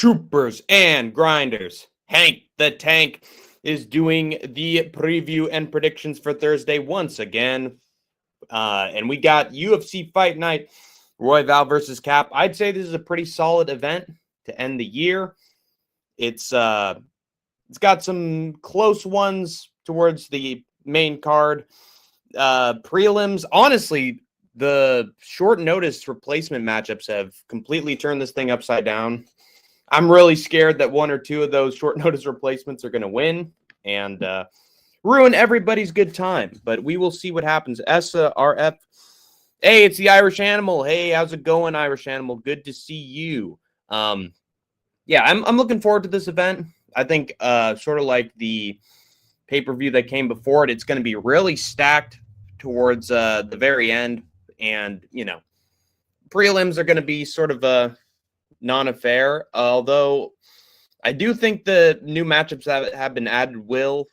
Troopers and grinders, Hank the Tank is doing the preview and predictions for Thursday once again. And we got UFC Fight Night, Royval versus Kape. I'd say this is a pretty solid event to end the year. It's got some close ones towards the main card. Prelims, honestly, the short notice replacement matchups have completely turned this thing upside down. I'm really scared that one or two of those short notice replacements are going to win and ruin everybody's good time. But we will see what happens. SRF. Hey, it's the Irish Animal. Hey, how's it going, Irish Animal? Good to see you. Yeah, I'm looking forward to this event. I think sort of like the pay-per-view that came before it, it's going to be really stacked towards the very end. And, you know, prelims are going to be sort of a non-affair, although I do think the new matchups that have been added will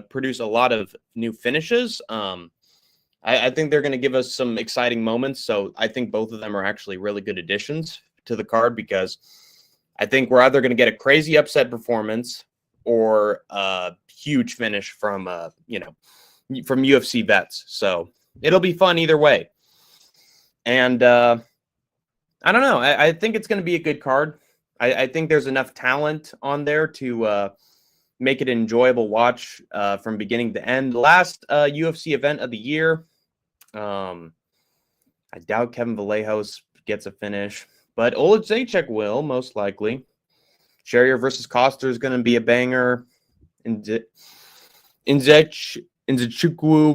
produce a lot of new finishes. I think they're going to give us some exciting moments, so I think both of them are actually really good additions to the card because I think we're either going to get a crazy upset performance or a huge finish from from UFC vets. So it'll be fun either way. And I don't know. I think it's going to be a good card. I think there's enough talent on there to make it an enjoyable watch from beginning to end. Last UFC event of the year. I doubt Kevin Vallejos gets a finish, but Oleg Zajac will, most likely. Sherrier versus Coster is going to be a banger. Nzechukwu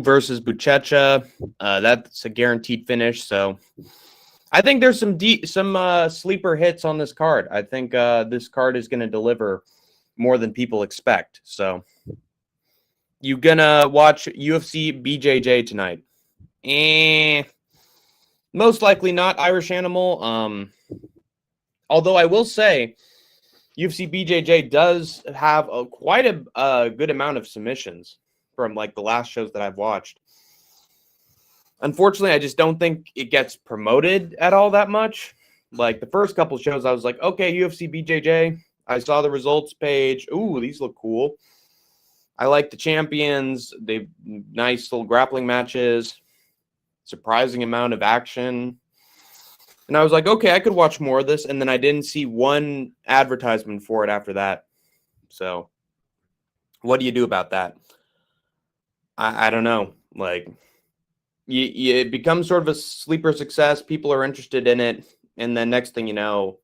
versus Buchecha. That's a guaranteed finish, so I think there's some sleeper hits on this card. I think this card is going to deliver more than people expect. So you gonna watch UFC BJJ tonight? Most likely not, Irish Animal. Although I will say UFC BJJ does have quite a good amount of submissions from like the last shows that I've watched. Unfortunately, I just don't think it gets promoted at all that much. Like the first couple shows, I was like, okay, UFC BJJ. I saw the results page. Ooh, these look cool. I like the champions. They've nice little grappling matches. Surprising amount of action. And I was like, okay, I could watch more of this. And then I didn't see one advertisement for it after that. So what do you do about that? I don't know. Like, it becomes sort of a sleeper success. People are interested in it. And then next thing you know,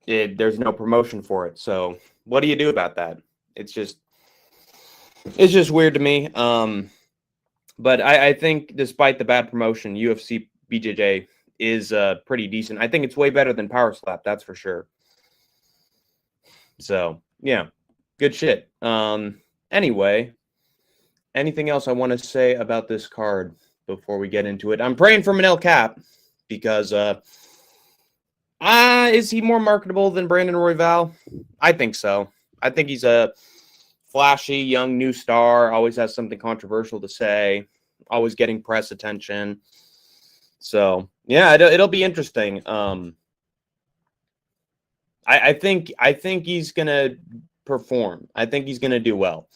there's no promotion for it. So what do you do about that? It's just weird to me. But I think despite the bad promotion, UFC BJJ is pretty decent. I think it's way better than Power Slap. That's for sure. So yeah, good shit. Anyway, anything else I want to say about this card before we get into it? I'm praying for Manel Kape because is he more marketable than Brandon Royval? I think so. I think he's a flashy young new star, always has something controversial to say, always getting press attention. So yeah, it'll be interesting. I think he's gonna perform. I think he's gonna do well.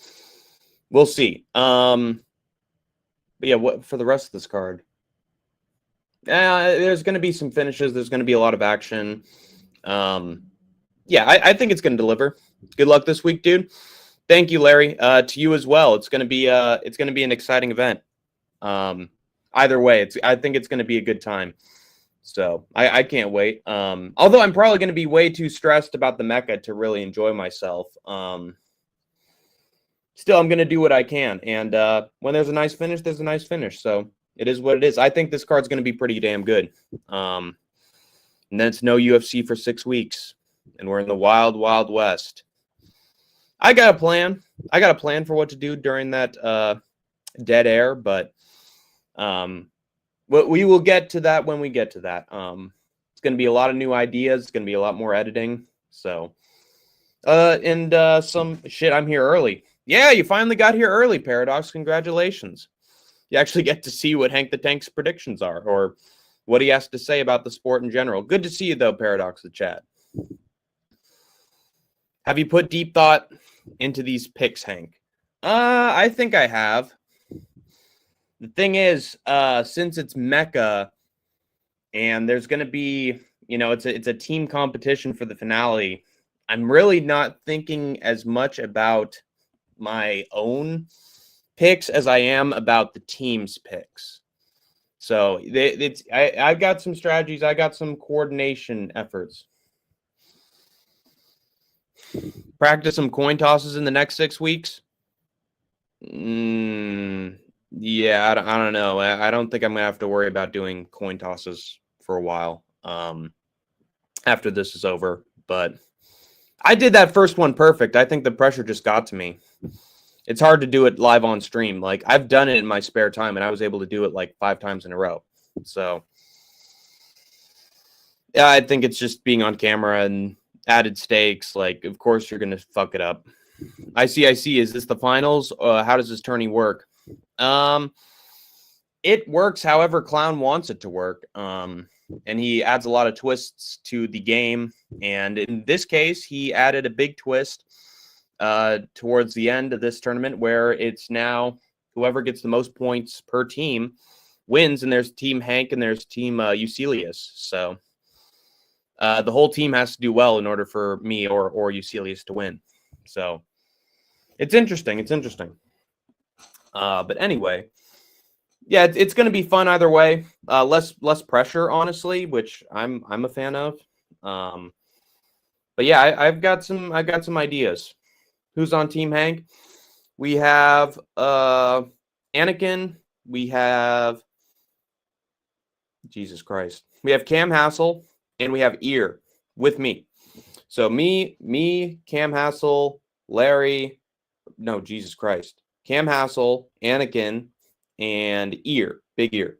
We'll see. But yeah, what for the rest of this card? There's going to be some finishes. There's going to be a lot of action. Yeah, I think it's going to deliver. Good luck this week, dude. Thank you, Larry. To you as well. It's going to be an exciting event. Either way, I think it's going to be a good time. So I can't wait. Although I'm probably going to be way too stressed about the Mecca to really enjoy myself. Still, I'm going to do what I can. And when there's a nice finish, there's a nice finish. So it is what it is. I think this card's going to be pretty damn good. And then it's no UFC for 6 weeks. And we're in the wild, wild west. I got a plan. I got a plan for what to do during that dead air. But we will get to that when we get to that. It's going to be a lot of new ideas. It's going to be a lot more editing. So, and some shit, I'm here early. Yeah, you finally got here early, Paradox. Congratulations. You actually get to see what Hank the Tank's predictions are or what he has to say about the sport in general. Good to see you, though, Paradox, the chat. Have you put deep thought into these picks, Hank? I think I have. The thing is, since it's Mecca and there's going to be, it's a team competition for the finale, I'm really not thinking as much about my own picks as I am about the team's picks. So I've got some strategies. I got some coordination efforts. Practice some coin tosses in the next 6 weeks. Yeah, I don't know. I don't think I'm gonna have to worry about doing coin tosses for a while after this is over. But I did that first one perfect. I think the pressure just got to me. It's hard to do it live on stream. Like, I've done it in my spare time, and I was able to do it like 5 times in a row. So yeah, I think it's just being on camera and added stakes. Like, of course you're gonna fuck it up. I see. Is this the finals? How does this tourney work? It works however Clown wants it to work. And he adds a lot of twists to the game. And in this case, he added a big twist towards the end of this tournament, where it's now whoever gets the most points per team wins. And there's Team Hank and there's Team Eucelius. So the whole team has to do well in order for me or Eucelius to win. So it's interesting. But anyway, yeah, it's going to be fun either way. Less pressure, honestly, which I'm a fan of. But yeah, I've got some ideas. Who's on Team Hank? We have Anakin. We have Jesus Christ. We have Cam Hassel, and we have Ear with me. So me, Cam Hassel, Larry. No, Jesus Christ. Cam Hassel, Anakin, and Ear, Big Ear.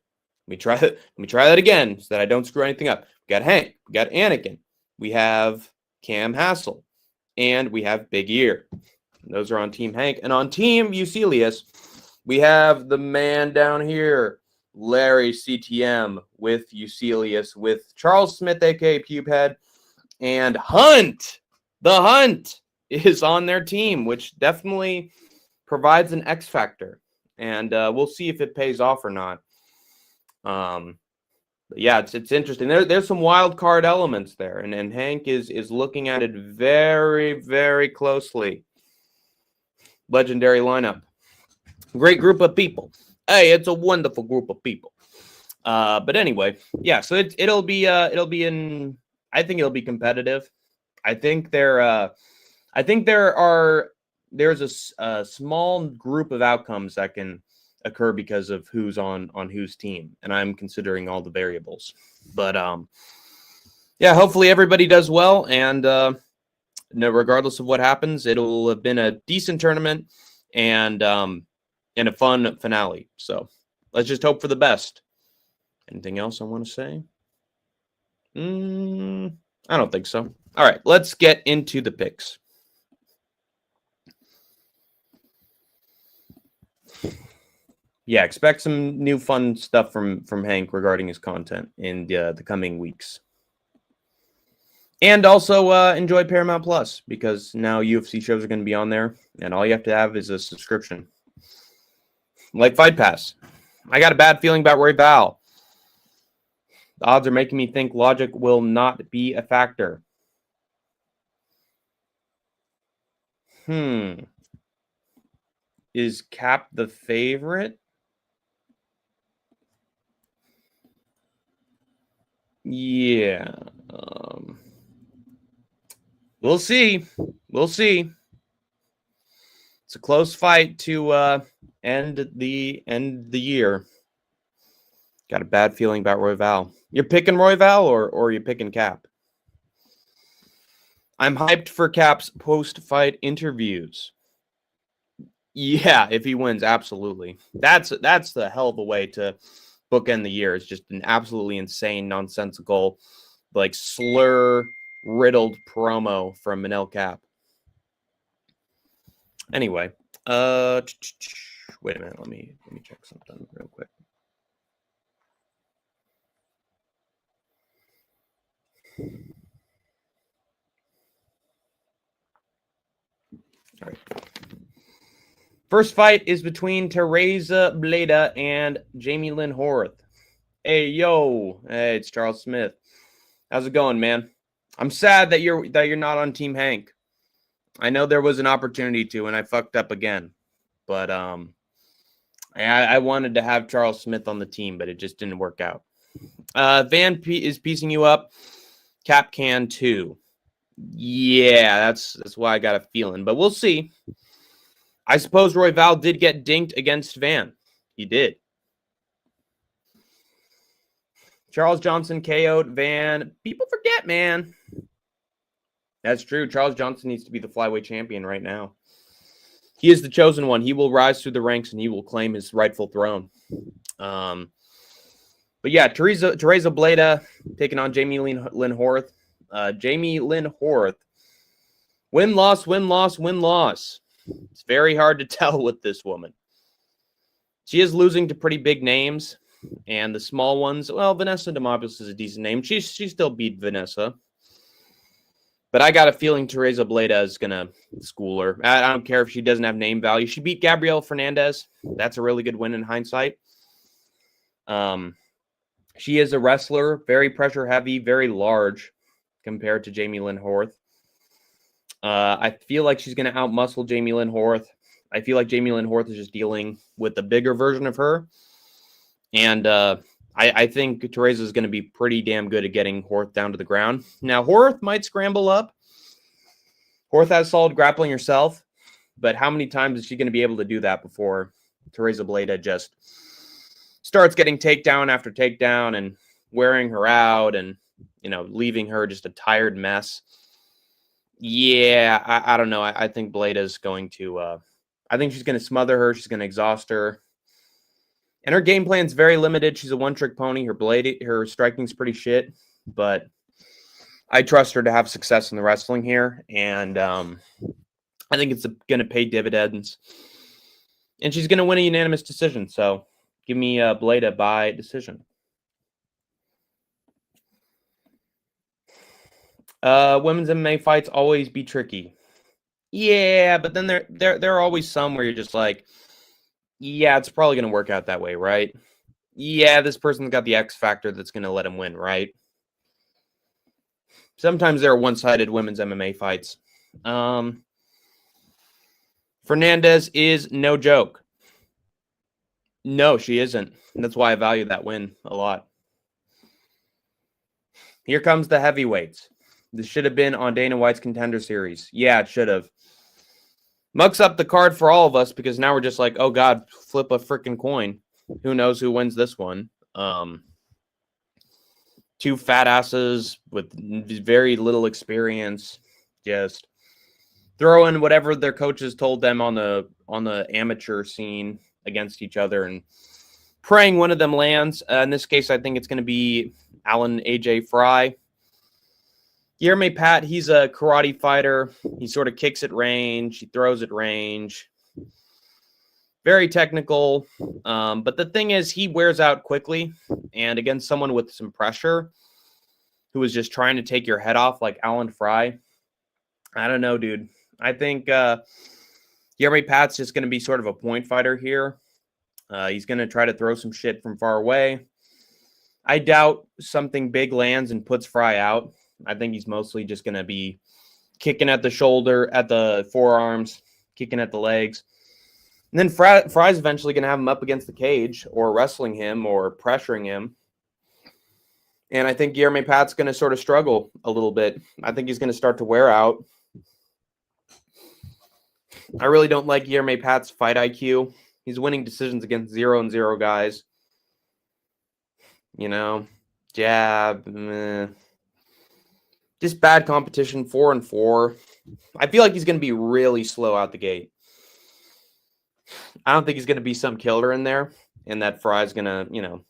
Let me try that again so that I don't screw anything up. We got Hank, we got Anakin, we have Cam Hassel, and we have Big Ear. And those are on Team Hank. And on Team Eucelius, we have the man down here, Larry CTM, with Eucelius, with Charles Smith, aka Pubehead, and Hunt. The Hunt is on their team, which definitely provides an X factor. And we'll see if it pays off or not. But yeah, it's interesting. There's some wild card elements there, and Hank is looking at it very, very closely. Legendary lineup, great group of people. Hey, it's a wonderful group of people. But anyway, yeah. So it'll be in. I think it'll be competitive. I think there's a small group of outcomes that can occur because of who's on whose team, and I'm considering all the variables. But yeah, hopefully everybody does well, and no, regardless of what happens, it'll have been a decent tournament and a fun finale. So let's just hope for the best. Anything else I want to say? I don't think so. All right, let's get into the picks. Yeah, expect some new fun stuff from Hank regarding his content in the coming weeks. And also enjoy Paramount Plus, because now UFC shows are going to be on there, and all you have to have is a subscription. Like Fight Pass. I got a bad feeling about Royval. The odds are making me think logic will not be a factor. Is Kape the favorite? Yeah. We'll see. It's a close fight to end the year. Got a bad feeling about Royval. You're picking Royval or are you picking Kape? I'm hyped for Kape's post-fight interviews. Yeah, if he wins, absolutely. That's the hell of a way to bookend the year. It's just an absolutely insane, nonsensical, like slur-riddled promo from Manel Kape. Anyway, wait a minute. Let me check something real quick. First fight is between Teresa Bleda and Jamie Lynn Horth. Hey, yo. Hey, it's Charles Smith. How's it going, man? I'm sad that you're not on Team Hank. I know there was an opportunity to, and I fucked up again. But I wanted to have Charles Smith on the team, but it just didn't work out. Van is piecing you up. Cap can too. Yeah, that's why I got a feeling, but we'll see. I suppose Royval did get dinked against Van. He did. Charles Johnson KO'd Van. People forget, man. That's true. Charles Johnson needs to be the flyweight champion right now. He is the chosen one. He will rise through the ranks and he will claim his rightful throne. But yeah, Teresa Bleda taking on Jamie Lynn Horth. Jamie Lynn Horth. Win-loss, win-loss, win-loss. It's very hard to tell with this woman. She is losing to pretty big names, and the small ones, well, Vanessa Demopoulos is a decent name. She still beat Vanessa. But I got a feeling Teresa Bleda is going to school her. I don't care if she doesn't have name value. She beat Gabrielle Fernandez. That's a really good win in hindsight. She is a wrestler, very pressure heavy, very large compared to Jamie Lynn Horth. I feel like she's going to outmuscle Jamie Lynn Horth. I feel like Jamie Lynn Horth is just dealing with the bigger version of her. And I think Teresa is going to be pretty damn good at getting Horth down to the ground. Now, Horth might scramble up. Horth has solid grappling herself. But how many times is she going to be able to do that before Teresa Bleda just starts getting takedown after takedown and wearing her out and, leaving her just a tired mess? Yeah, I don't know. I think Bleda's going to I think she's going to smother her. She's going to exhaust her. And her game plan's very limited. She's a one-trick pony. Her striking's pretty shit. But I trust her to have success in the wrestling here. And I think it's going to pay dividends. And she's going to win a unanimous decision. So give me Bleda by decision. Women's MMA fights always be tricky. Yeah, but then there are always some where you're just like, yeah, it's probably going to work out that way, right? Yeah, this person's got the X factor that's going to let him win, right? Sometimes there are one-sided women's MMA fights. Fernandez is no joke. No, she isn't. And that's why I value that win a lot. Here comes the heavyweights. This should have been on Dana White's Contender Series. Yeah, it should have. Mucks up the card for all of us because now we're just like, oh, God, flip a freaking coin. Who knows who wins this one? Two fat asses with very little experience. Just throw in whatever their coaches told them on the amateur scene against each other and praying one of them lands. In this case, I think it's going to be Alan AJ Fry. Guilherme Pat, he's a karate fighter. He sort of kicks at range. He throws at range. Very technical. But the thing is, he wears out quickly. And against someone with some pressure who is just trying to take your head off like Alan Fry, I don't know, dude. I think Guilherme Pat's just going to be sort of a point fighter here. He's going to try to throw some shit from far away. I doubt something big lands and puts Fry out. I think he's mostly just going to be kicking at the shoulder, at the forearms, kicking at the legs. And then Fry's eventually going to have him up against the cage or wrestling him or pressuring him. And I think Guilherme Pat's going to sort of struggle a little bit. I think he's going to start to wear out. I really don't like Guilherme Pat's fight IQ. He's winning decisions against 0-0 guys. Jab, meh. Just bad competition, 4-4. I feel like he's going to be really slow out the gate. I don't think he's going to be some killer in there, and that Fry's going to,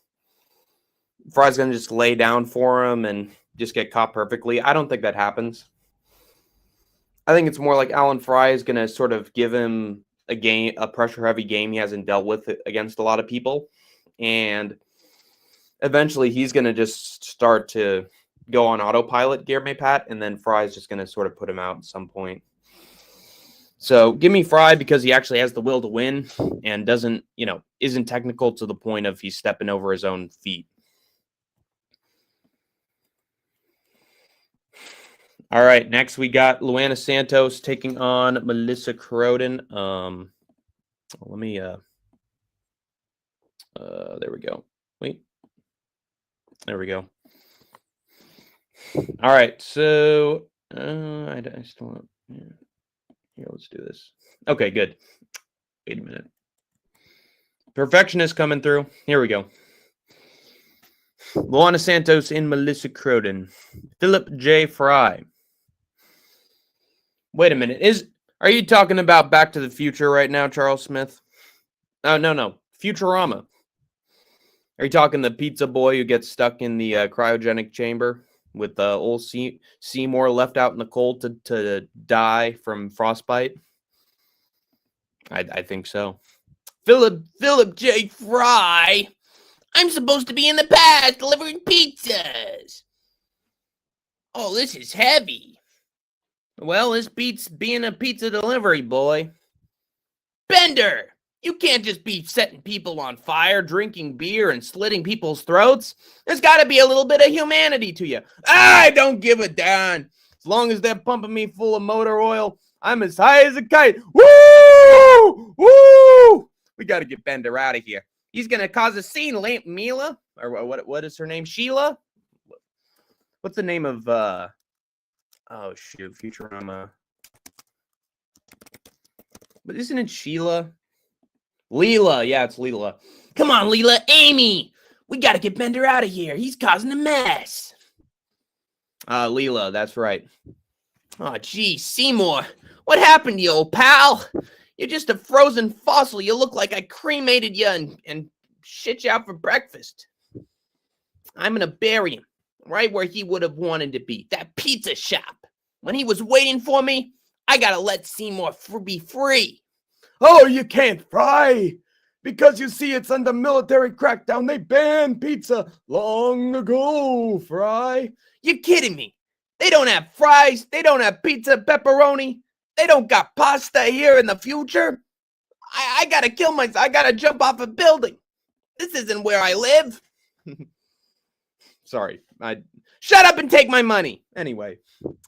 Fry's going to just lay down for him and just get caught perfectly. I don't think that happens. I think it's more like Alan Fry is going to sort of give him a pressure-heavy game he hasn't dealt with against a lot of people, and eventually he's going to just start to go on autopilot, Guilherme Pat, and then Fry's just going to sort of put him out at some point. So give me Fry because he actually has the will to win and doesn't, isn't technical to the point of he's stepping over his own feet. All right, next we got Luana Santos taking on Melissa Croden. Let me there we go. Wait. There we go. All right, so I still want, here, let's do this. Okay, good. Wait a minute. Perfectionist coming through. Here we go. Luana Santos in Melissa Croden. Philip J. Fry. Wait a minute. Are you talking about Back to the Future right now, Charles Smith? Oh, no. Futurama. Are you talking the pizza boy who gets stuck in the cryogenic chamber with old Seymour left out in the cold to die from frostbite? I think so. Philip J. Fry. I'm supposed to be in the past delivering pizzas. Oh, this is heavy. Well, this beats being a pizza delivery boy. Bender! You can't just be setting people on fire, drinking beer, and slitting people's throats. There's got to be a little bit of humanity to you. I don't give a darn. As long as they're pumping me full of motor oil, I'm as high as a kite. Woo! Woo! We got to get Bender out of here. He's going to cause a scene, Mila? Or what is her name? Sheila? What's the name of, oh, shoot, Futurama. But isn't it Sheila? Leela. Yeah, it's Leela. Come on, Leela. Amy! We got to get Bender out of here. He's causing a mess. Leela, that's right. Oh, geez, Seymour. What happened to you, old pal? You're just a frozen fossil. You look like I cremated you and shit you out for breakfast. I'm going to bury him right where he would have wanted to be, that pizza shop. When he was waiting for me, I got to let Seymour be free. Oh, you can't, Fry. Because you see, it's under military crackdown. They banned pizza long ago, Fry. You're kidding me. They don't have fries. They don't have pizza, pepperoni. They don't got pasta here in the future. I gotta kill myself. I gotta jump off a building. This isn't where I live. Sorry. Shut up and take my money. Anyway,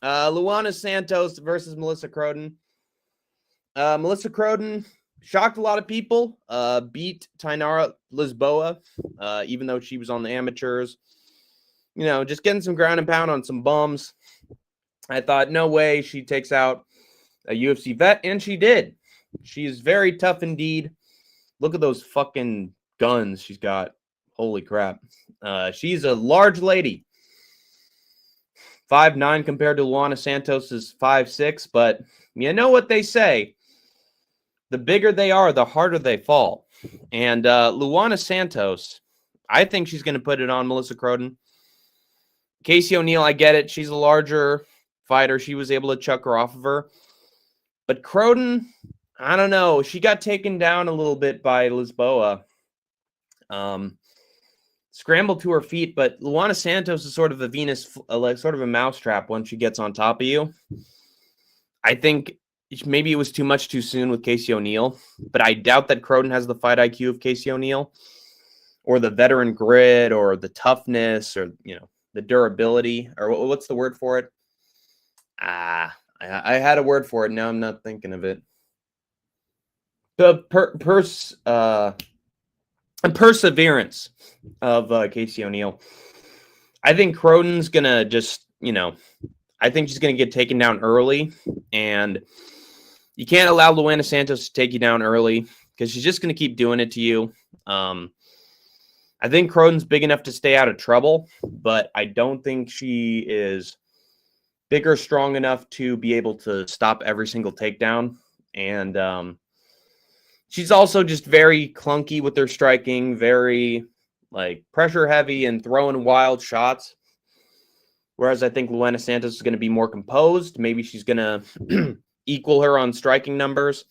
Luana Santos versus Melissa Croden. Melissa Croden shocked a lot of people. Beat Tainara Lisboa, even though she was on the amateurs. Just getting some ground and pound on some bums. I thought, no way she takes out a UFC vet, and she did. She is very tough indeed. Look at those fucking guns she's got. Holy crap. She's a large lady. 5'9" compared to Luana Santos' 5'6", but you know what they say. The bigger they are, the harder they fall. And Luana Santos, I think she's going to put it on Melissa Croden. Casey O'Neill, I get it. She's a larger fighter. She was able to chuck her off of her. But Croden, I don't know. She got taken down a little bit by Lisboa. Scrambled to her feet, but Luana Santos is sort of a sort of a mousetrap once she gets on top of you. I think maybe it was too much too soon with Casey O'Neill, but I doubt that Croden has the fight IQ of Casey O'Neill, or the veteran grit, or the toughness, or the durability, or what's the word for it? I had a word for it. Now I'm not thinking of it. The perseverance of Casey O'Neill. I think Croden's gonna just, I think she's gonna get taken down early, and you can't allow Luana Santos to take you down early because she's just gonna keep doing it to you. I think Croden's big enough to stay out of trouble, but I don't think she is big or strong enough to be able to stop every single takedown. And she's also just very clunky with her striking, very pressure heavy and throwing wild shots. Whereas I think Luana Santos is going to be more composed. Maybe she's going to equal her on striking numbers.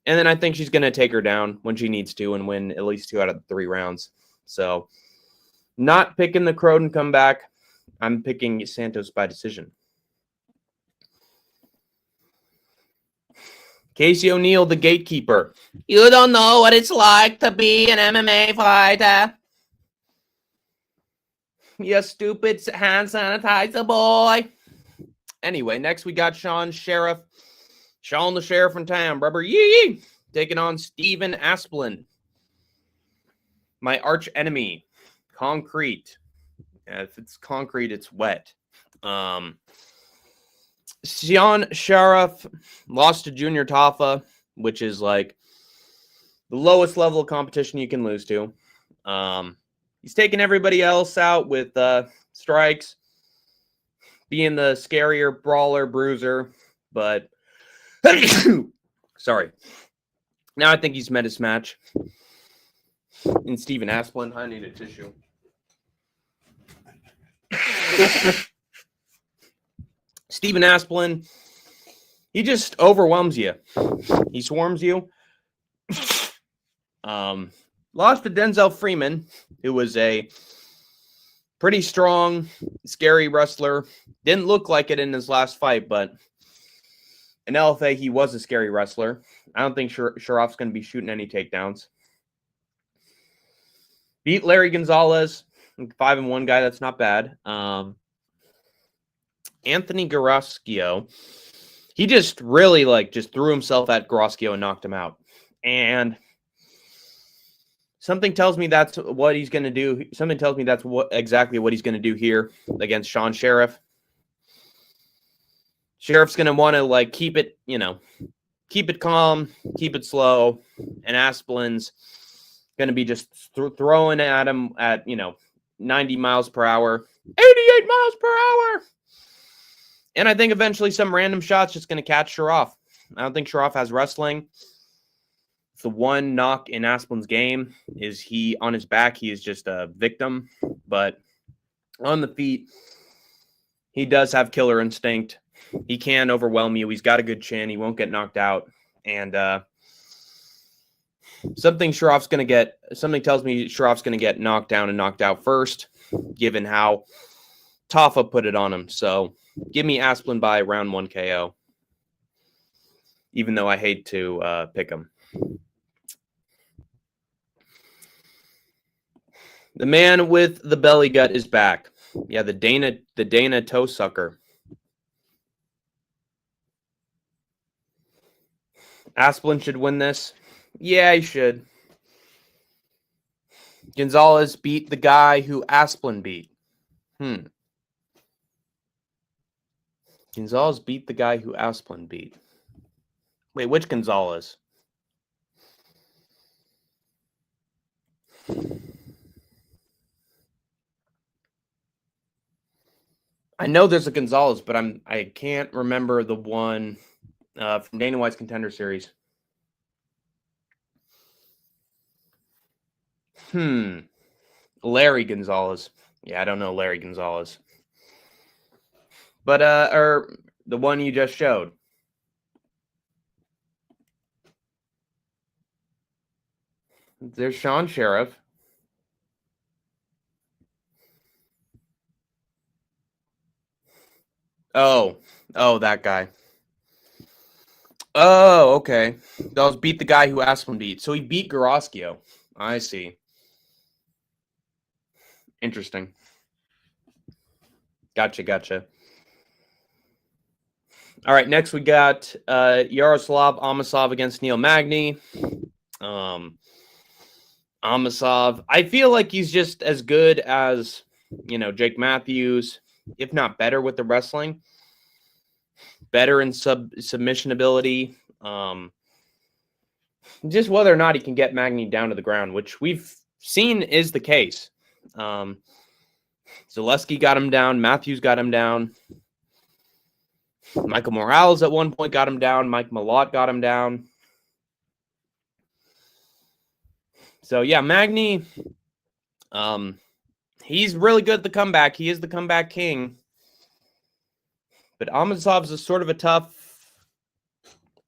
And then I think she's going to take her down when she needs to and win at least 2 out of the 3 rounds. So not picking the Croden comeback. I'm picking Santos by decision. Casey O'Neill, the gatekeeper. You don't know what it's like to be an MMA fighter. You stupid hand sanitizer boy. Anyway, next we got Sean Sheriff. Sean the Sheriff in town, brother. Yee! Taking on Steven Asplin. My arch enemy. Concrete. Yeah, if it's concrete, it's wet. Sean Sheriff lost to Junior Tafa, which is like the lowest level of competition you can lose to. He's taking everybody else out with strikes, being the scarier brawler, bruiser, but sorry. Now I think he's met his match. In Steven Asplin, I need a tissue. Steven Asplin, he just overwhelms you. He swarms you. Lost to Denzel Freeman, who was a pretty strong, scary wrestler. Didn't look like it in his last fight, but in LFA, he was a scary wrestler. I don't think Sharaf's going to be shooting any takedowns. Beat Larry Gonzalez, 5-1 guy. That's not bad. Anthony Graschio, he just really just threw himself at Graschio and knocked him out. And something tells me that's what he's going to do. Something tells me that's exactly what he's going to do here against Sean Sheriff. Sheriff's going to want to keep it, keep it calm, keep it slow, and Asplin's going to be just throwing at him at 90 miles per hour, 88 miles per hour. And I think eventually some random shot's just going to catch Sharaf. I don't think Sharaf has wrestling. The one knock in Asplin's game is he on his back. He is just a victim. But on the feet, he does have killer instinct. He can overwhelm you. He's got a good chin. He won't get knocked out. And something tells me Sharaf's going to get knocked down and knocked out first, given how Tafa put it on him. So give me Asplin by round 1 KO, even though I hate to pick him. The man with the belly gut is back. Yeah, the Dana toe sucker. Asplin should win this. Yeah, he should. Gonzalez beat the guy who Asplin beat. Gonzalez beat the guy who Asplin beat. Wait, which Gonzalez? I know there's a Gonzalez, but I can't remember the one from Dana White's Contender Series. Larry Gonzalez. Yeah, I don't know Larry Gonzalez. But or the one you just showed. There's Sean Sheriff. Oh, that guy. Oh, okay. That was beat the guy who Asplin beat. So he beat Graschio. I see. Interesting. Gotcha. All right, next we got Yaroslav Amosov against Neil Magny. Amosov, I feel like he's just as good as, Jake Matthews, if not better with the wrestling. Better in submission ability. Just whether or not he can get Magny down to the ground, which we've seen is the case. Zaleski got him down. Matthews got him down. Michael Morales at one point got him down. Mike Malott got him down. So, yeah, Magny, he's really good at the comeback. He is the comeback king. But Amosov's is sort of a tough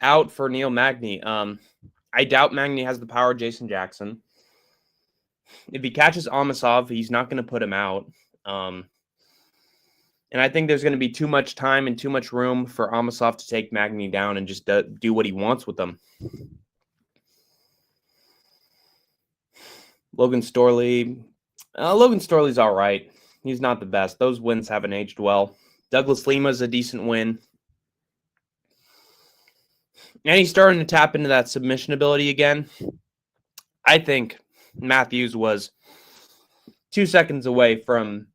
out for Neil Magny. I doubt Magny has the power of Jason Jackson. If he catches Amosov, he's not going to put him out. And I think there's going to be too much time and too much room for Amosov to take Magny down and just do what he wants with them. Logan Storley's all right. He's not the best. Those wins haven't aged well. Douglas Lima's a decent win. And he's starting to tap into that submission ability again. I think Matthews was 2 seconds away from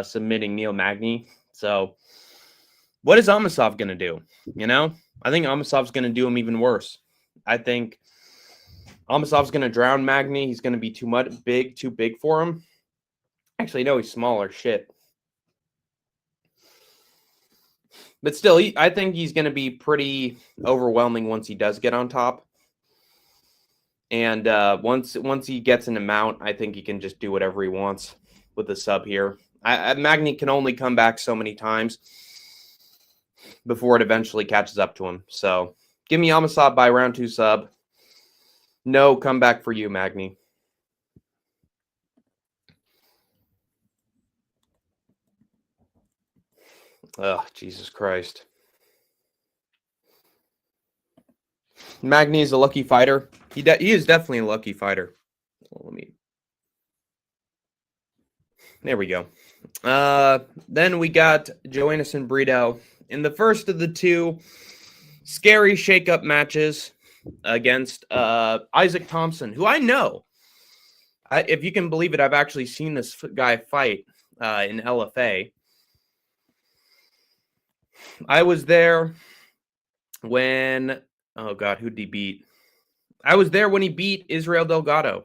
submitting Neil Magny. So what is Amosov going to do? I think Amosov's going to do him even worse. I think Amosov's going to drown Magny. He's going to be too big for him. Actually, no, he's smaller. Shit. But still, I think he's going to be pretty overwhelming once he does get on top. And once he gets an amount, I think he can just do whatever he wants with the sub here. Magny can only come back so many times before it eventually catches up to him. So give me Amosov by round 2 sub. No comeback for you, Magny. Oh, Jesus Christ. Magny is a lucky fighter. He is definitely a lucky fighter. There we go. Then we got Joanderson Brito in the first of the 2 scary shake-up matches against Isaac Thompson, who I know. If you can believe it, I've actually seen this guy fight in LFA. I was there when... Oh, God, who did he beat? I was there when he beat Israel Delgado.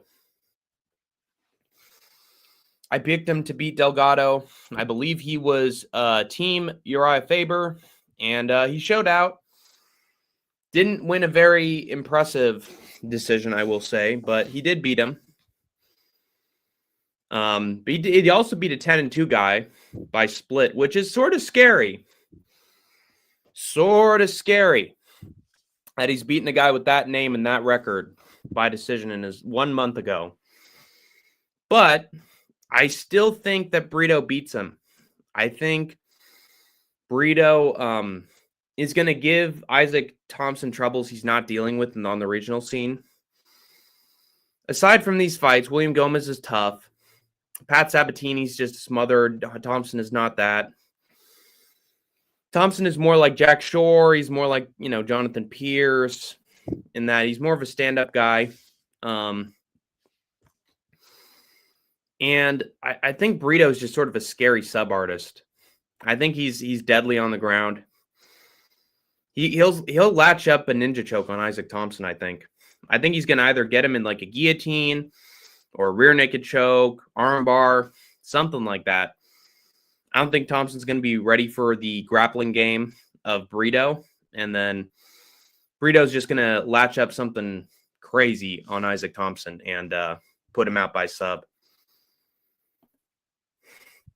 I picked him to beat Delgado. I believe he was Team Uriah Faber, and he showed out. Didn't win a very impressive decision, I will say, but he did beat him. But he also beat a 10-2 guy by split, which is sort of scary. Sort of scary that he's beaten a guy with that name and that record by decision in his 1 month ago. But I still think that Brito beats him. I think Brito is going to give Isaac Thompson troubles he's not dealing with on the regional scene. Aside from these fights, William Gomez is tough. Pat Sabatini's just smothered. Thompson is not that. Thompson is more like Jack Shore. He's more like, Jonathan Pierce in that he's more of a stand-up guy. And I think Brito is just sort of a scary sub-artist. I think he's deadly on the ground. He'll latch up a ninja choke on Isaac Thompson, I think. I think he's going to either get him in like a guillotine or a rear naked choke, armbar, something like that. I don't think Thompson's going to be ready for the grappling game of Brito. And then Brito's just going to latch up something crazy on Isaac Thompson and put him out by sub.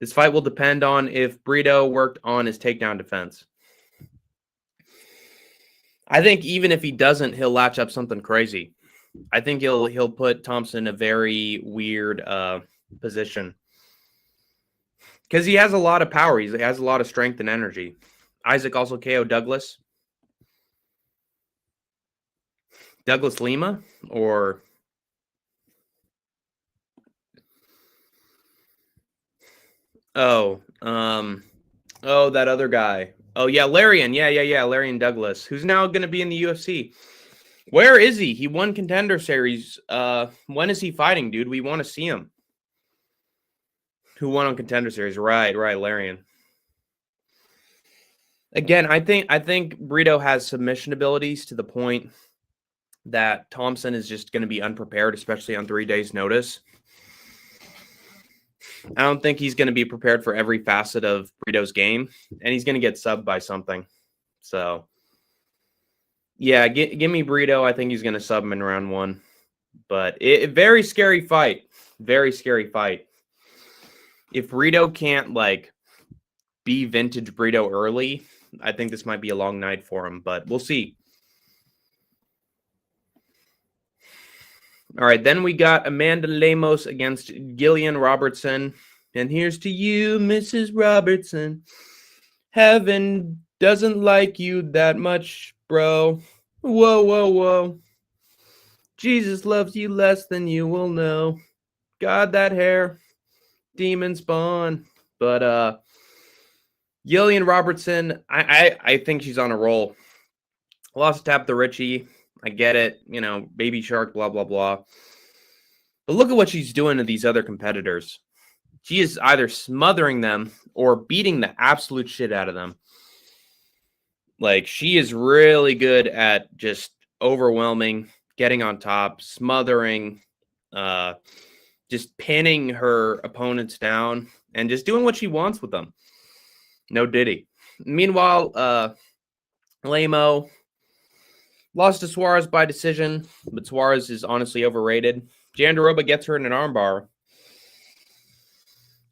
This fight will depend on if Brito worked on his takedown defense. I think even if he doesn't, he'll latch up something crazy. I think he'll put Thompson in a very weird position. Because he has a lot of power. He has a lot of strength and energy. Isaac also KO'd Douglas. Douglas Lima? Or... that other guy. Oh, yeah, Larian. Yeah, Larian Douglas, who's now going to be in the UFC. Where is he? He won Contender Series. When is he fighting, dude? We want to see him. Who won on Contender Series? Right, Larian. Again, I think Brito has submission abilities to the point that Thompson is just going to be unprepared, especially on 3 days' notice. I don't think he's going to be prepared for every facet of Brito's game, and he's going to get subbed by something. So, yeah, give me Brito. I think he's going to sub him in round 1. But very scary fight. Very scary fight. If Brito can't, be vintage Brito early, I think this might be a long night for him, but we'll see. All right, then we got Amanda Lemos against Gillian Robertson. And here's to you, Mrs. Robertson. Heaven doesn't like you that much, bro. Whoa, whoa, whoa. Jesus loves you less than you will know. God, that hair. Demon spawn. But Gillian Robertson, I think she's on a roll. Lost tap the Richie. I get it. Baby shark, blah, blah, blah. But look at what she's doing to these other competitors. She is either smothering them or beating the absolute shit out of them. Like, she is really good at just overwhelming, getting on top, smothering, just pinning her opponents down, and just doing what she wants with them. No diddy. Meanwhile, Lamo lost to Suarez by decision, but Suarez is honestly overrated. Jandaroba gets her in an armbar.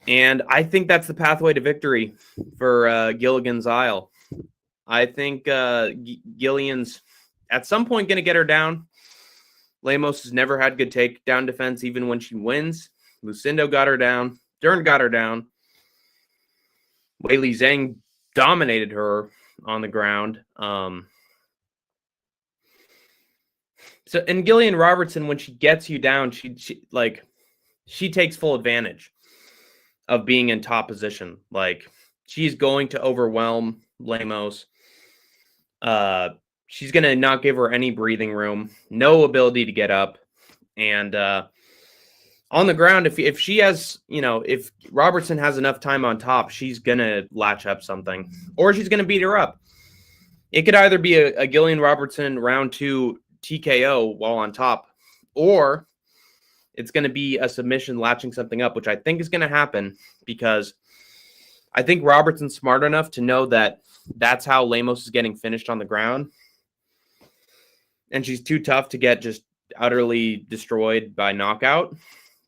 And I think that's the pathway to victory for Gilligan's Isle. I think Gillian's at some point going to get her down. Lemos has never had good takedown defense, even when she wins. Lucindo got her down. Dern got her down. Weili Zhang dominated her on the ground. And Gillian Robertson, when she gets you down, she takes full advantage of being in top position. Like, she's going to overwhelm Lemos. She's going to not give her any breathing room, no ability to get up. And on the ground, if she has, if Robertson has enough time on top, she's going to latch up something, or she's going to beat her up. It could either be a Gillian Robertson round 2 TKO while on top, or it's going to be a submission latching something up, which I think is going to happen because I think Robertson's smart enough to know that that's how Lemos is getting finished on the ground. And she's too tough to get just utterly destroyed by knockout.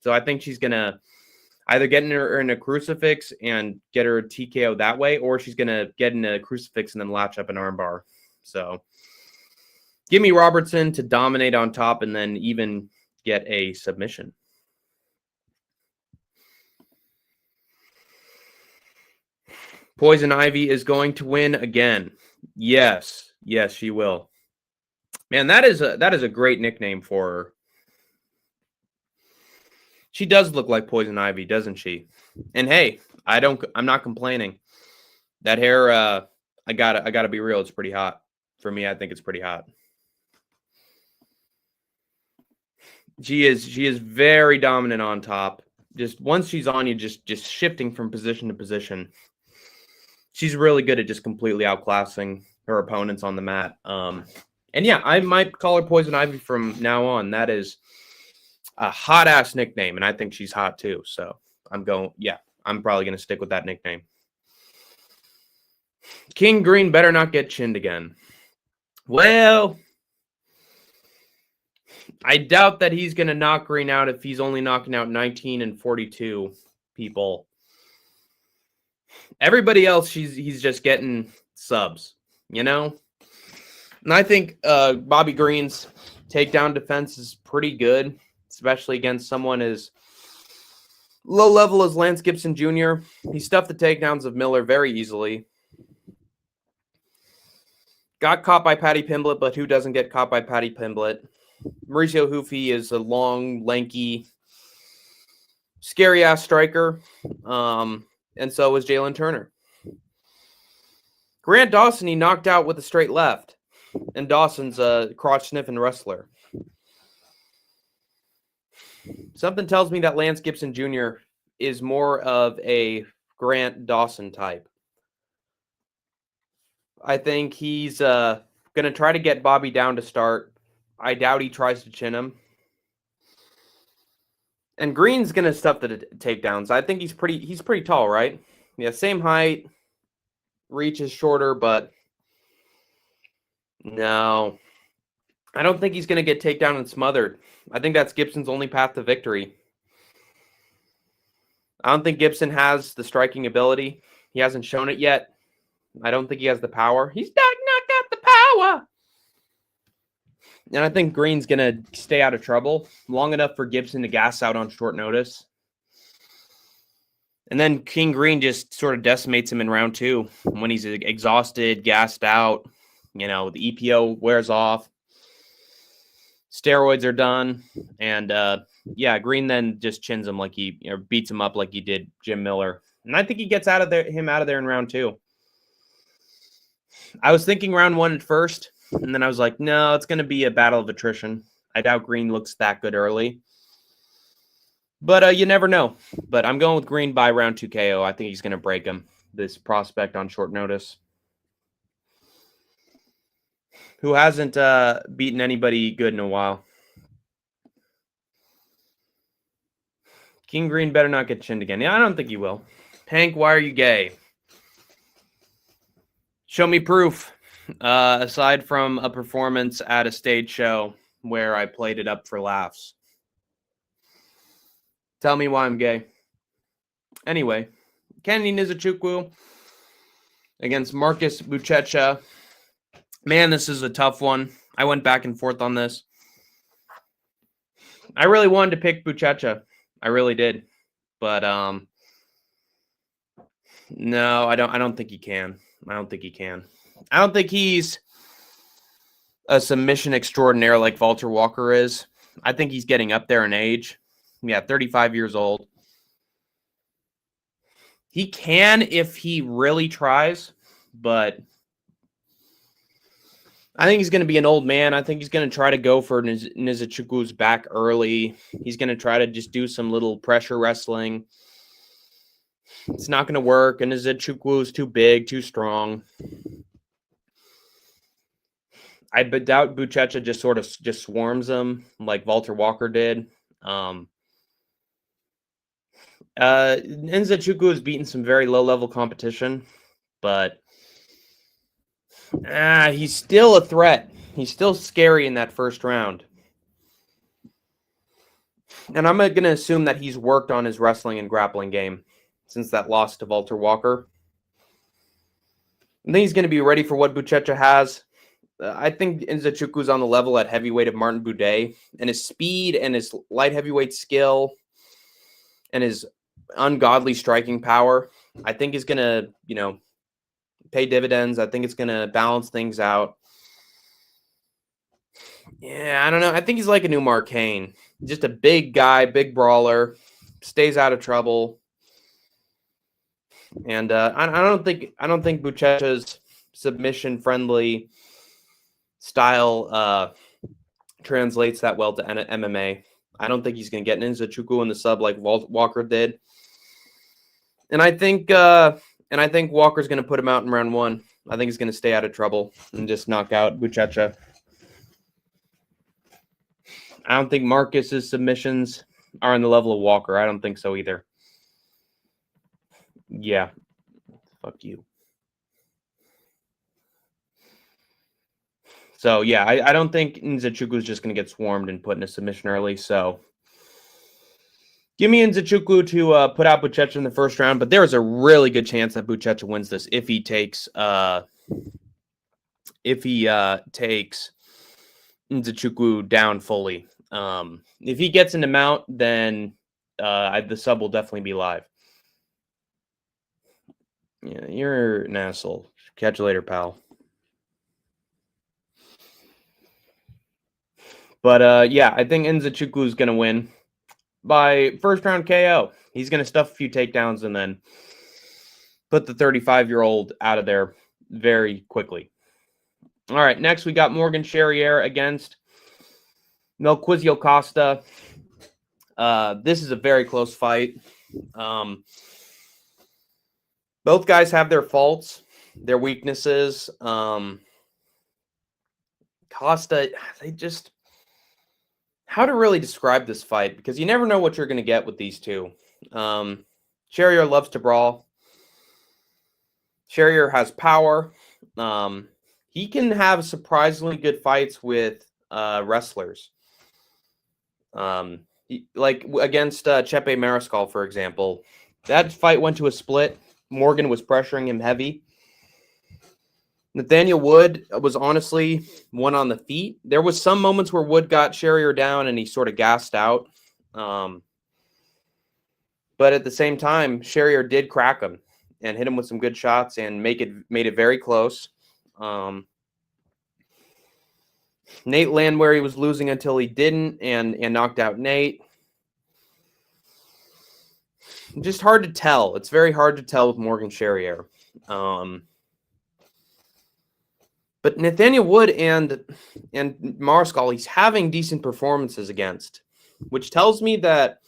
So I think she's going to either get her in a crucifix and get her TKO that way, or she's going to get in a crucifix and then latch up an armbar. So give me Robertson to dominate on top and then even get a submission. Poison Ivy is going to win again. Yes, she will. Man, that is a great nickname for her. She does look like Poison Ivy, doesn't she? And hey, I'm not complaining. That hair, I gotta be real, it's pretty hot. For me, I think it's pretty hot. She is very dominant on top. Just once she's on you, just shifting from position to position. She's really good at just completely outclassing her opponents on the mat. And yeah, I might call her Poison Ivy from now on. That is a hot ass nickname, and I think she's hot too. So I'm probably gonna stick with that nickname. King Green better not get chinned again. Well, I doubt that he's gonna knock Green out if he's only knocking out 19 and 42 people. Everybody else, he's just getting subs, And I think Bobby Green's takedown defense is pretty good, especially against someone as low level as Lance Gibson Jr. He stuffed the takedowns of Miller very easily. Got caught by Patty Pimblett, but who doesn't get caught by Patty Pimblett? Mauricio Hoofy is a long, lanky, scary-ass striker. And so was Jalen Turner. Grant Dawson, he knocked out with a straight left. And Dawson's a crotch-sniffing wrestler. Something tells me that Lance Gibson Jr. is more of a Grant Dawson type. I think he's going to try to get Bobby down to start. I doubt he tries to chin him. And Green's going to stuff the takedowns. I think he's pretty tall, right? Yeah, same height. Reach is shorter, but no. I don't think he's going to get takedown and smothered. I think that's Gibson's only path to victory. I don't think Gibson has the striking ability. He hasn't shown it yet. I don't think he has the power. He's not got the power. And I think Green's going to stay out of trouble long enough for Gibson to gas out on short notice. And then King Green just sort of decimates him in round 2 when he's exhausted, gassed out. The EPO wears off. Steroids are done. And, Green then just chins him beats him up like he did Jim Miller. And I think he gets him out of there in round 2. I was thinking round 1 at first, and then I was like, no, it's going to be a battle of attrition. I doubt Green looks that good early. But you never know. But I'm going with Green by round 2 KO. I think he's going to break him, this prospect on short notice, who hasn't beaten anybody good in a while. King Green better not get chinned again. Yeah, I don't think he will. Hank, why are you gay? Show me proof. Aside from a performance at a stage show where I played it up for laughs. Tell me why I'm gay. Anyway, Kennedy Nzechukwu against Marcus Buchecha. Man, this is a tough one. I went back and forth on this. I really wanted to pick Buchecha. I really did. But no, I don't think he can. I don't think he's a submission extraordinaire like Walter Walker is. I think he's getting up there in age. Yeah, 35 years old. He can if he really tries, but I think he's going to be an old man. I think he's going to try to go for Nzechukwu's back early. He's going to try to just do some little pressure wrestling. It's not going to work, and Nzechukwu is too big, too strong. I doubt Buchecha just sort of just swarms him like Walter Walker did. Nzechukwu has beaten some very low-level competition, but he's still a threat. He's still scary in that first round. And I'm going to assume that he's worked on his wrestling and grappling game since that loss to Walter Walker. I think he's going to be ready for what Buchecha has. I think Nzechukwu's on the level at heavyweight of Martin Buday, and his speed and his light heavyweight skill and his ungodly striking power, I think is going to, pay dividends. I think it's going to balance things out. Yeah, I don't know. I think he's like a new Mark Cain. Just a big guy, big brawler, stays out of trouble. And I don't think Buchecha's submission-friendly style translates that well to MMA. I don't think he's going to get Nzechukwu in the sub like Walker did. And I think Walker's going to put him out in round 1. I think he's going to stay out of trouble and just knock out Buchecha. I don't think Marcus's submissions are on the level of Walker. I don't think so either. Yeah. Fuck you. So, yeah, I don't think Nzechukwu is just going to get swarmed and put in a submission early. So, give me Nzechukwu to put out Buchecha in the first round. But there is a really good chance that Buchecha wins this if he takes Nzechukwu down fully. If he gets into mount, then the sub will definitely be live. Yeah, you're an asshole. Catch you later, pal. But, yeah, I think Nzechukwu is going to win by first round KO. He's going to stuff a few takedowns and then put the 35-year-old out of there very quickly. All right, next we got Morgan Charrier against Melquizio Costa. This is a very close fight. Both guys have their faults, their weaknesses. Costa, how to really describe this fight, because you never know what you're going to get with these two. Charrier loves to brawl. Charrier has power. He can have surprisingly good fights with wrestlers. Like against Chepe Mariscal, for example. That fight went to a split. Morgan was pressuring him heavy. Nathaniel Wood was honestly one on the feet. There was some moments where Wood got Charrier down and he sort of gassed out. But But at the same time, Sherrier did crack him and hit him with some good shots and made it very close. Nate landed where he was losing until he didn't and knocked out Nate. Just hard to tell. It's very hard to tell with Morgan Sherrier. But Nathaniel Wood and Mariscal, he's having decent performances against, which tells me that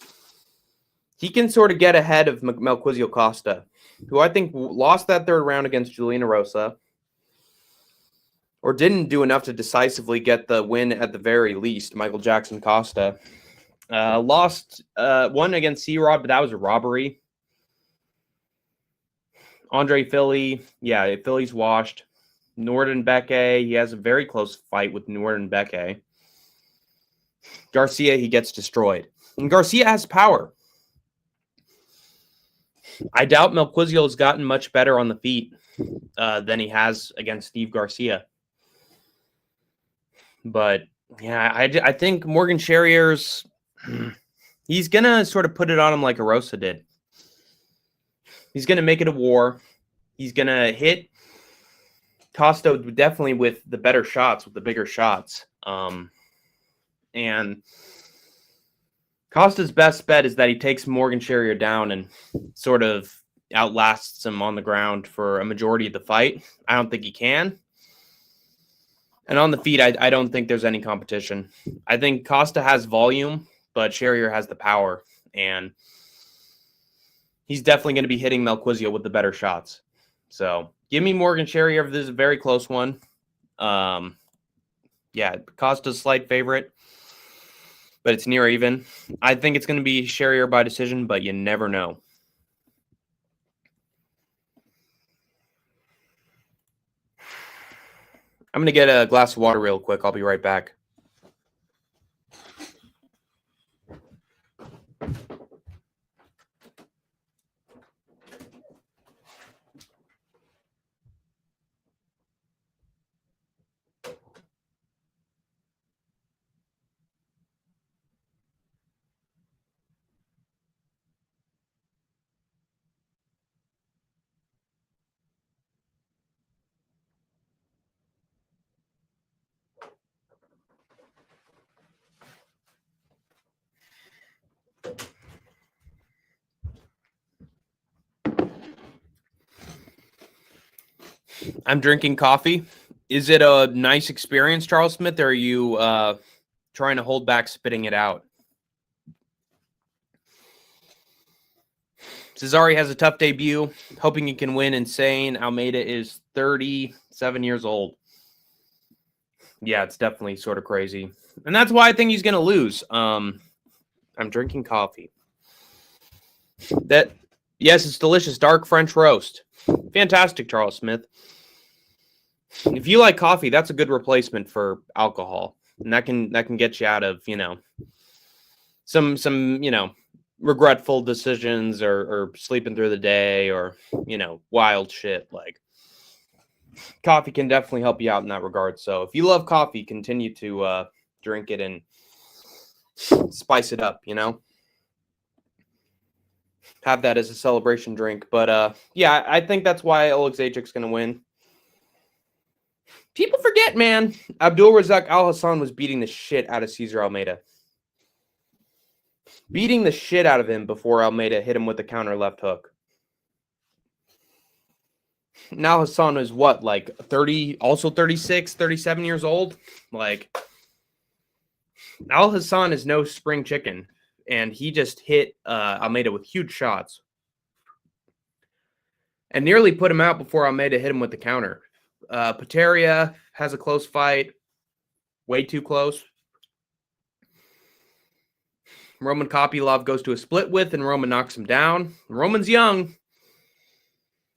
he can sort of get ahead of Melquizio Costa, who I think lost that third round against Juliana Rosa, or didn't do enough to decisively get the win at the very least. Michael Jackson Costa lost one against C-Rod, but that was a robbery. Andre Philly, yeah, Philly's washed. Norden Beke, he has a very close fight with Norden Beke. Garcia, he gets destroyed. And Garcia has power. I doubt Melquizio has gotten much better on the feet than he has against Steve Garcia. But, yeah, I think Morgan Sherrier's, he's going to sort of put it on him like Arosa did. He's going to make it a war. He's going to hit Costa definitely with the better shots, with the bigger shots. And Costa's best bet is that he takes Morgan Sherrier down and sort of outlasts him on the ground for a majority of the fight. I don't think he can. And on the feet, I don't think there's any competition. I think Costa has volume, but Sherrier has the power. And he's definitely going to be hitting Melquizio with the better shots. So give me Morgan Sherrier. This is a very close one. Yeah, Costa's slight favorite, but it's near even. I think it's going to be Sherrier by decision, but you never know. I'm going to get a glass of water real quick. I'll be right back. I'm drinking coffee. Is it a nice experience, Charles Smith, or are you trying to hold back spitting it out? Cesare has a tough debut, hoping he can win. Insane. Almeida is 37 years old. Yeah, it's definitely sort of crazy. And that's why I think he's going to lose. I'm drinking coffee. Yes, it's delicious. Dark French roast. Fantastic, Charles Smith. If you like coffee, that's a good replacement for alcohol. And that can get you out of, some regretful decisions or sleeping through the day or, wild shit. Like, coffee can definitely help you out in that regard. So if you love coffee, continue to drink it and spice it up, Have that as a celebration drink. But, yeah, I think that's why Oleg Zajic's going to win. People forget, man. Abdul Razak Al Hassan was beating the shit out of Cesar Almeida. Beating the shit out of him before Almeida hit him with the counter left hook. Now Hassan is what, like 30, also 36, 37 years old? Like, Al Hassan is no spring chicken. And he just hit Almeida with huge shots. And nearly put him out before Almeida hit him with the counter. Pateria has a close fight. Way too close. Roman Kopylov goes to a split with, and Roman knocks him down. Roman's young.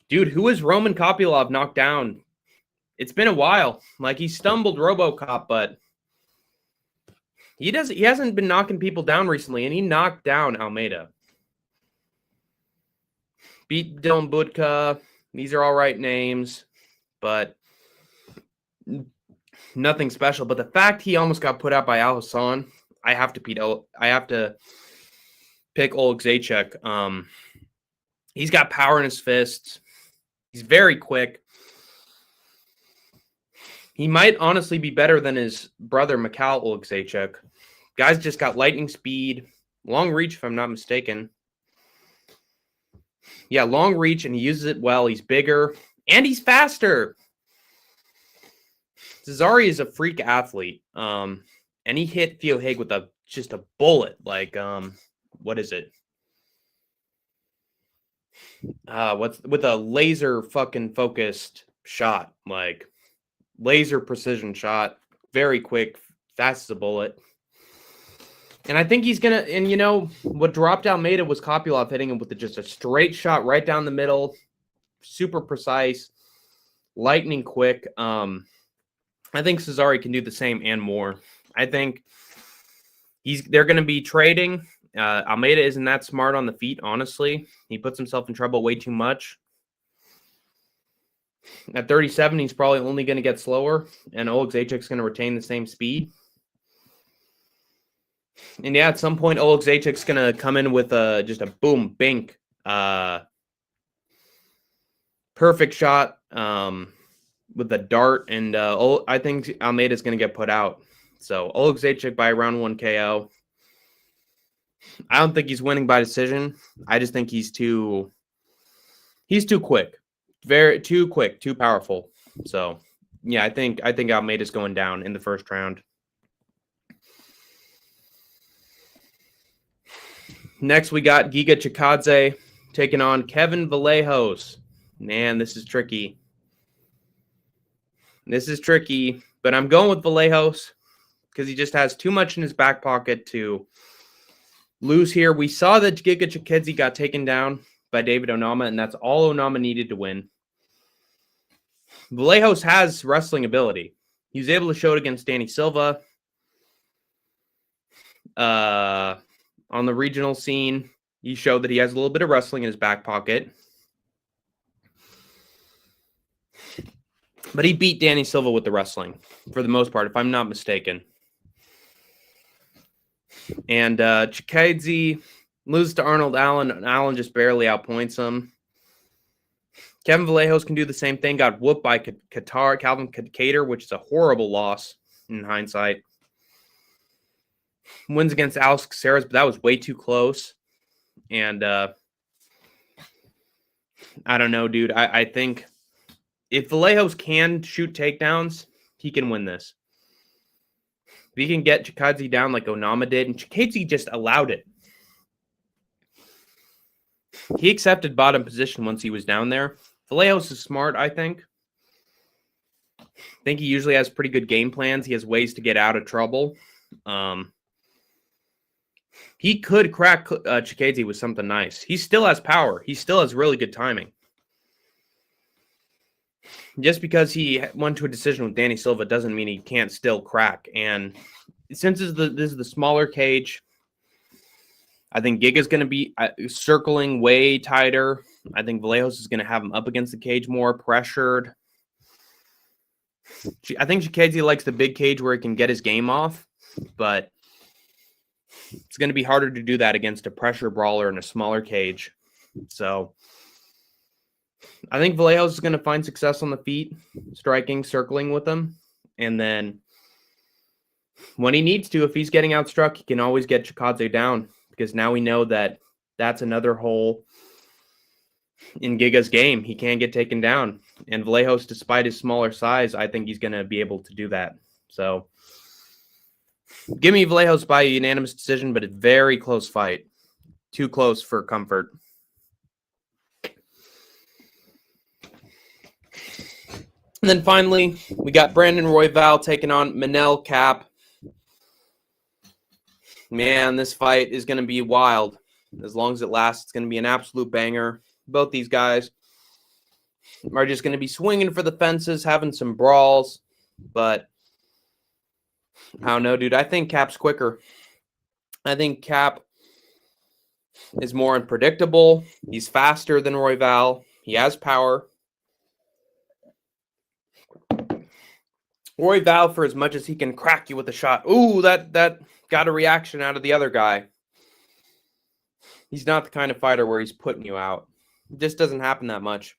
Dude, who is Roman Kopylov knocked down? It's been a while. Like, he stumbled RoboCop, but he hasn't been knocking people down recently, and he knocked down Almeida. Beat Dylan Budka. These are all right names, but nothing special. But the fact he almost got put out by Al Hassan, I have to pick Oleg Zajac. He's got power in his fists. He's very quick. He might honestly be better than his brother, Mikhail Zajac. Guy's just got lightning speed, long reach, if I'm not mistaken. Yeah, long reach, and he uses it well. He's bigger, and he's faster. Cesare is a freak athlete, and he hit Theo Haig with just a bullet. Like, what is it? What's with a laser fucking focused shot, like laser precision shot, very quick, fast as a bullet. And I think he's gonna. And you know what dropped Almeida was Kopylov hitting him with just a straight shot right down the middle, super precise, lightning quick. I think Cesare can do the same and more. I think they're going to be trading. Almeida isn't that smart on the feet, honestly. He puts himself in trouble way too much. At 37, he's probably only going to get slower, and Oleg Zajac's going to retain the same speed. And yeah, at some point, Oleg Zajac's going to come in with just a boom, bink, perfect shot with a dart, and I think Almeida's going to get put out. So Oleg Zajac by round 1 KO. I don't think he's winning by decision. I just think he's too quick. Too quick, too powerful. So yeah, I think Almeida's going down in the first round. Next, we got Giga Chikadze taking on Kevin Vallejos. Man, this is tricky. But I'm going with Vallejos because he just has too much in his back pocket to lose here. We saw that Giga Chikadze got taken down by David Onama, and that's all Onama needed to win. Vallejos has wrestling ability. He was able to show it against Danny Silva. On the regional scene, he showed that he has a little bit of wrestling in his back pocket. But he beat Danny Silva with the wrestling, for the most part, if I'm not mistaken. And Chikadze loses to Arnold Allen, and Allen just barely outpoints him. Kevin Vallejos can do the same thing. Got whooped by Calvin Kattar, which is a horrible loss in hindsight. Wins against Alex Caceres, but that was way too close. And I don't know, dude. I think if Vallejos can shoot takedowns, he can win this. If he can get Chikadze down like Onama did, and Chikadze just allowed it. He accepted bottom position once he was down there. Vallejos is smart, I think. I think he usually has pretty good game plans. He has ways to get out of trouble. He could crack Chikadze with something nice. He still has power. He still has really good timing. Just because he went to a decision with Danny Silva doesn't mean he can't still crack. And since this is the smaller cage, I think Giga's going to be circling way tighter. I think Vallejos is going to have him up against the cage more, pressured. I think Chikadze likes the big cage where he can get his game off, but it's going to be harder to do that against a pressure brawler in a smaller cage. So I think Vallejos is going to find success on the feet, striking, circling with him. And then when he needs to, if he's getting outstruck, he can always get Chikadze down, because now we know that that's another hole in Giga's game. He can get taken down. And Vallejos, despite his smaller size, I think he's going to be able to do that. So give me Vallejos by unanimous decision, but a very close fight. Too close for comfort. And then finally, we got Brandon Royval taking on Manel Kape. Man, this fight is going to be wild. As long as it lasts, it's going to be an absolute banger. Both these guys are just going to be swinging for the fences, having some brawls. But I don't know, dude. I think Kape's quicker. I think Kape is more unpredictable. He's faster than Royval. He has power. Royval, for as much as he can crack you with a shot, ooh, that got a reaction out of the other guy. He's not the kind of fighter where he's putting you out. It just doesn't happen that much.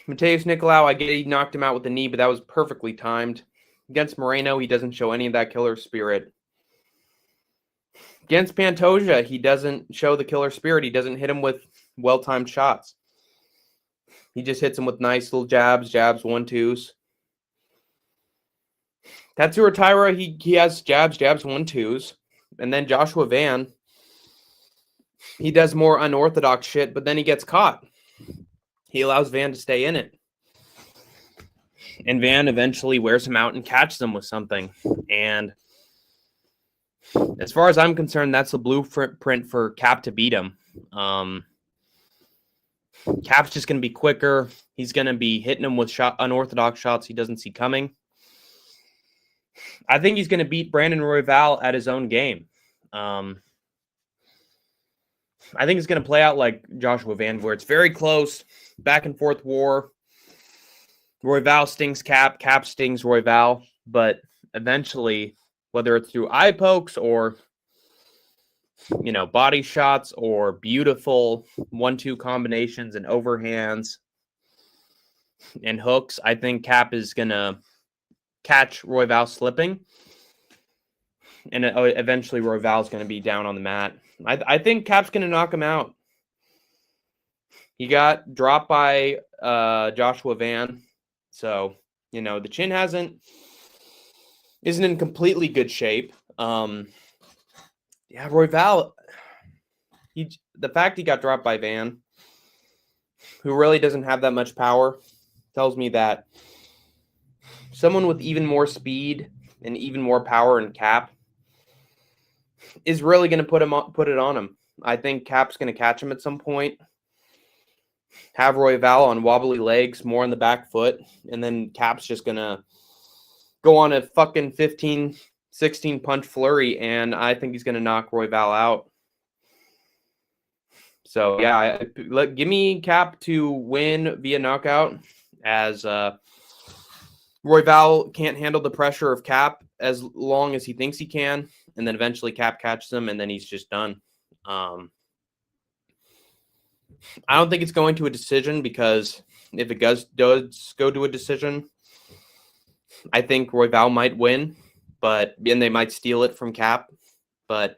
Mateus Nicolau, I get he knocked him out with the knee, but that was perfectly timed. Against Moreno, he doesn't show any of that killer spirit. Against Pantoja, he doesn't show the killer spirit. He doesn't hit him with well-timed shots. He just hits him with nice little jabs, 1-2s. Tatsuro Taira, he has jabs, 1-2s. And then Joshua Van, he does more unorthodox shit, but then he gets caught. He allows Van to stay in it. And Van eventually wears him out and catches him with something. And as far as I'm concerned, that's the blueprint for Kape to beat him. Kape's just going to be quicker. He's going to be hitting him with unorthodox shots he doesn't see coming. I think he's going to beat Brandon Royval at his own game. I think it's going to play out like Joshua Van, where it's very close, back and forth war. Royval stings Kape, Kape stings Royval, but eventually, whether it's through eye pokes or, body shots or beautiful 1-2 combinations and overhands and hooks, I think Kape is going to catch Royval slipping. And eventually Royval is going to be down on the mat. I think Kape's going to knock him out. He got dropped by Joshua Van. So, the chin isn't in completely good shape. Royval, the fact he got dropped by Van, who really doesn't have that much power, tells me that someone with even more speed and even more power in Kape is really going to put it on him. I think Kape's going to catch him at some point, have Royval on wobbly legs, more on the back foot, and then Kape's just going to go on a fucking 15, 16 punch flurry, and I think he's going to knock Royval out. So, yeah, give me Kape to win via knockout, as Royval can't handle the pressure of Kape as long as he thinks he can, and then eventually Kape catches him, and then he's just done. I don't think it's going to a decision, because if it does go to a decision, I think Royval might win, and they might steal it from Kape. But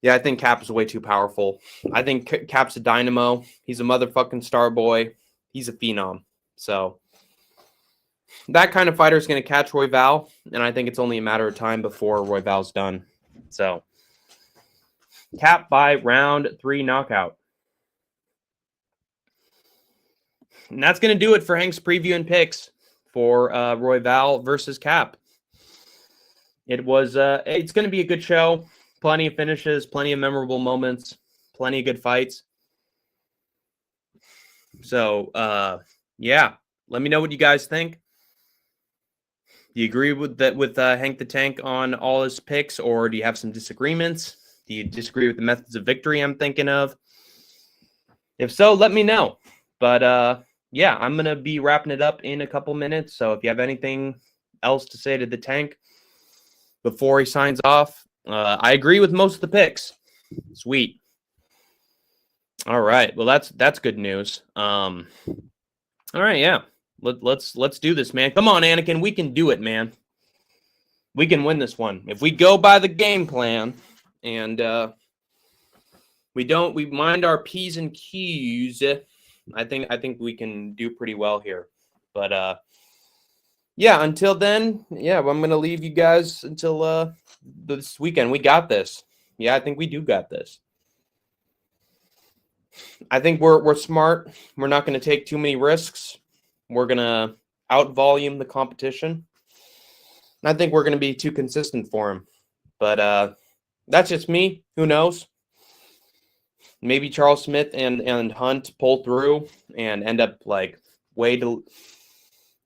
yeah, I think Kape is way too powerful. I think Kape's a dynamo. He's a motherfucking star boy. He's a phenom. So that kind of fighter is going to catch Royval, and I think it's only a matter of time before Royval's done. So Kape by round 3 knockout. And that's going to do it for Hank's preview and picks for Royval versus Kape. It's going to be a good show. Plenty of finishes, plenty of memorable moments, plenty of good fights. So, yeah, let me know what you guys think. Do you agree with Hank the Tank on all his picks, or do you have some disagreements? Do you disagree with the methods of victory I'm thinking of? If so, let me know. But yeah, I'm going to be wrapping it up in a couple minutes. So if you have anything else to say to the Tank before he signs off, I agree with most of the picks. Sweet. All right. Well, that's good news. All right. Yeah. Let's do this, man. Come on, Anakin. We can do it, man. We can win this one. If we go by the game plan and we mind our P's and Q's, I think we can do pretty well here. But yeah, until then, yeah, I'm gonna leave you guys until this weekend. We got this. Yeah, I think we do got this. I think we're smart. We're not gonna take too many risks. We're gonna out-volume the competition. I think we're gonna be too consistent for him. But that's just me. Who knows? Maybe Charles Smith and Hunt pull through and end up like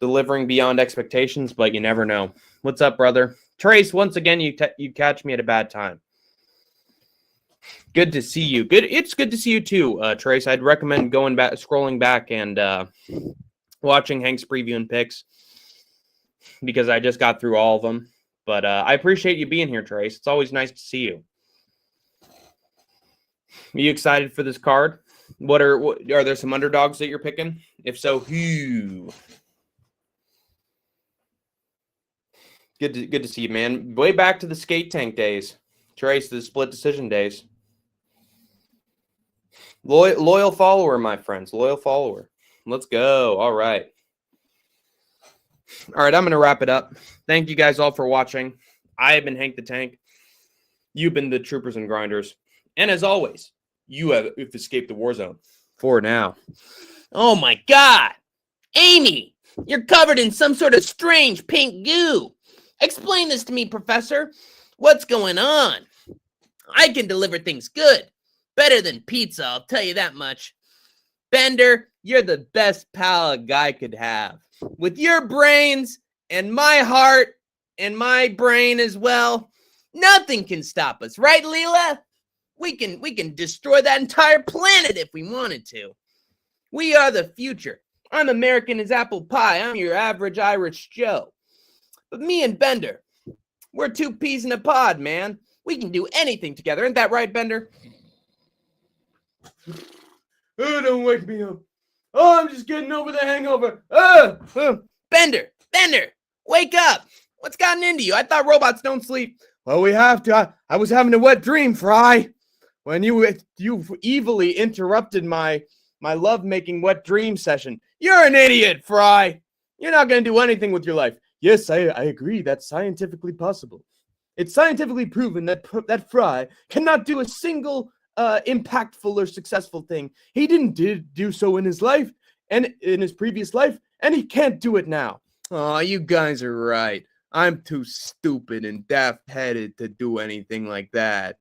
delivering beyond expectations, but you never know. What's up, brother? Trace, once again, you catch me at a bad time. Good to see you. It's good to see you too, Trace. I'd recommend scrolling back and watching Hank's preview and picks, because I just got through all of them. But I appreciate you being here, Trace. It's always nice to see you. Are you excited for this card? What are there some underdogs that you're picking? If so, who? Good to see you, man. Way back to the skate tank days. Trace, the split decision days. Loyal follower, my friends. Loyal follower. Let's go. All right. All right, I'm going to wrap it up. Thank you guys all for watching. I have been Hank the Tank. You've been the Troopers and Grinders. And as always, you have escaped the war zone for now. Oh my God! Amy, you're covered in some sort of strange pink goo. Explain this to me, Professor. What's going on? I can deliver things good. Better than pizza, I'll tell you that much. Bender, you're the best pal a guy could have. With your brains and my heart and my brain as well, nothing can stop us, right, Leela? We can destroy that entire planet if we wanted to. We are the future. I'm American as apple pie. I'm your average Irish Joe. But me and Bender, we're two peas in a pod, man. We can do anything together. Isn't that right, Bender? Oh, don't wake me up. Oh, I'm just getting over the hangover. Bender, wake up. What's gotten into you? I thought robots don't sleep. Well, we have to. I was having a wet dream, Fry. When you evilly interrupted my love-making wet dream session. You're an idiot, Fry. You're not going to do anything with your life. Yes, I agree. That's scientifically possible. It's scientifically proven that Fry cannot do a single impactful or successful thing. He didn't do so in his life and in his previous life, and he can't do it now. Oh, you guys are right. I'm too stupid and daft-headed to do anything like that.